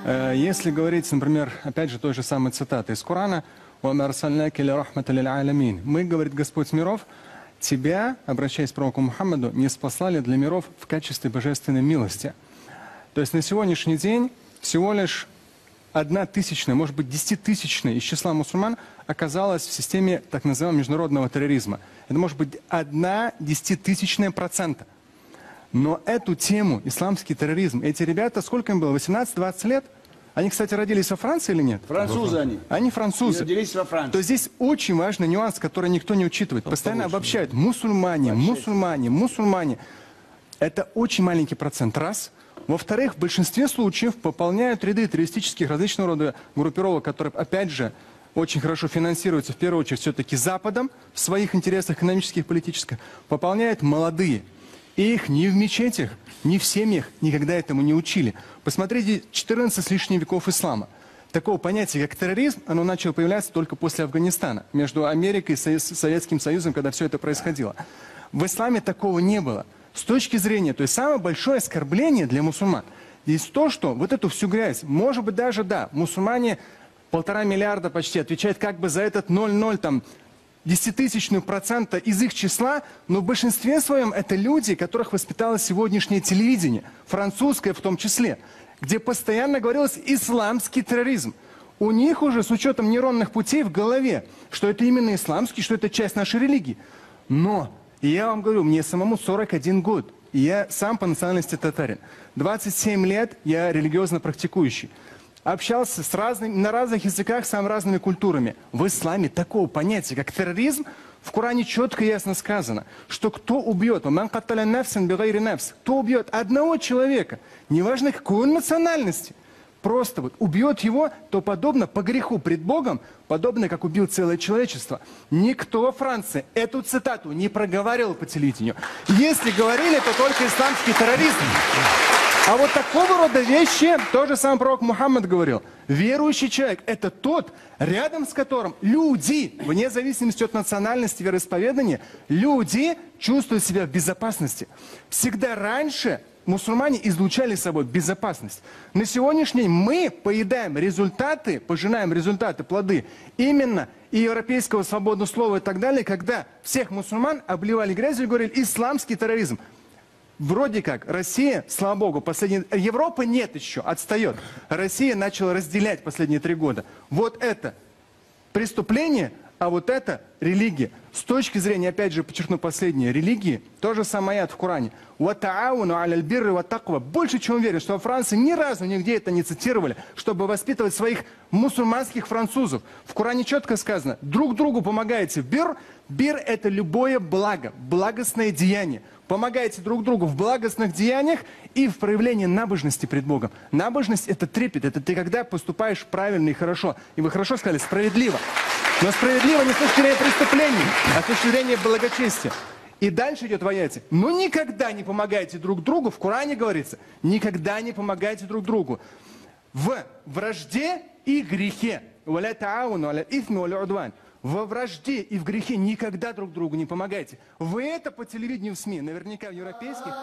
Если говорить, например, опять же, той же самой цитаты из Корана, мы, говорит Господь миров, тебя, обращаясь к пророку Мухаммаду, не спаслали для миров в качестве божественной милости. То есть на сегодняшний день всего лишь 1/1000, может быть 10-тысячная из числа мусульман оказалась в системе так называемого международного терроризма. Это может быть 0,1%. Но эту тему, исламский терроризм, эти ребята, сколько им было, 18-20 лет? Они, кстати, родились во Франции или нет? Французы они. Они французы. Они родились во Франции. То здесь очень важный нюанс, который никто не учитывает. Постоянно обобщают. Мусульмане, мусульмане, мусульмане. Это очень маленький процент, раз. Во-вторых, в большинстве случаев пополняют ряды террористических различного рода группировок, которые, опять же, очень хорошо финансируются, в первую очередь, все-таки Западом, в своих интересах экономических и политических, пополняют молодые. И их ни в мечетях, ни в семьях никогда этому не учили. Посмотрите, 14 с лишним веков ислама. Такого понятия, как терроризм, оно начало появляться только после Афганистана, между Америкой и Советским Союзом, когда все это происходило. В исламе такого не было. С точки зрения, то есть самое большое оскорбление для мусульман здесь то, что вот эту всю грязь, может быть даже, да, мусульмане 1,5 миллиарда почти отвечают как бы за этот 0,0 там, 10% из их числа, но в большинстве своем это люди, которых воспитало сегодняшнее телевидение, французское в том числе, где постоянно говорилось исламский терроризм. У них уже с учетом нейронных путей в голове, что это именно исламский, что это часть нашей религии. Но, я вам говорю, мне самому 41 год, и я сам по национальности татарин. 27 лет я религиозно практикующий. Общался с на разных языках, с самыми разными культурами. В исламе такого понятия, как терроризм, в Коране четко и ясно сказано, что кто убьет, кто убьет одного человека, неважно какой он национальности, просто вот убьет его, то подобно по греху пред Богом, подобно как убил целое человечество. Никто во Франции эту цитату не проговаривал по телевидению. Если говорили, то только исламский терроризм. А вот такого рода вещи, то же самое пророк Мухаммад говорил. Верующий человек – это тот, рядом с которым люди, вне зависимости от национальности, вероисповедания, люди чувствуют себя в безопасности. Всегда раньше мусульмане излучали собой безопасность. На сегодняшний день мы поедаем результаты, пожинаем результаты, плоды именно и европейского свободного слова и так далее, когда всех мусульман обливали грязью и говорили «исламский терроризм». Вроде как Россия, слава богу, Европа нет еще, отстает. Россия начала разделять последние 3 года. Вот это преступление, а вот это религия. С точки зрения, опять же, подчеркну последнее, религии, то же самое аят в Коране. Больше чем уверен, что во Франции ни разу нигде это не цитировали, чтобы воспитывать своих мусульманских французов. В Коране четко сказано, друг другу помогаете в бир. Бир – это любое благо, благостное деяние. Помогайте друг другу в благостных деяниях и в проявлении набожности пред Богом. Набожность – это трепет, это ты когда поступаешь правильно и хорошо. И вы хорошо сказали, справедливо. Но справедливо не с точки зрения преступлений, а с точки зрения благочестия. И дальше идет в аяте. Но никогда не помогайте друг другу, в Коране говорится, никогда не помогайте друг другу в вражде и грехе. Во вражде и в грехе никогда друг другу не помогайте. Вы это по телевидению в СМИ, наверняка в европейских.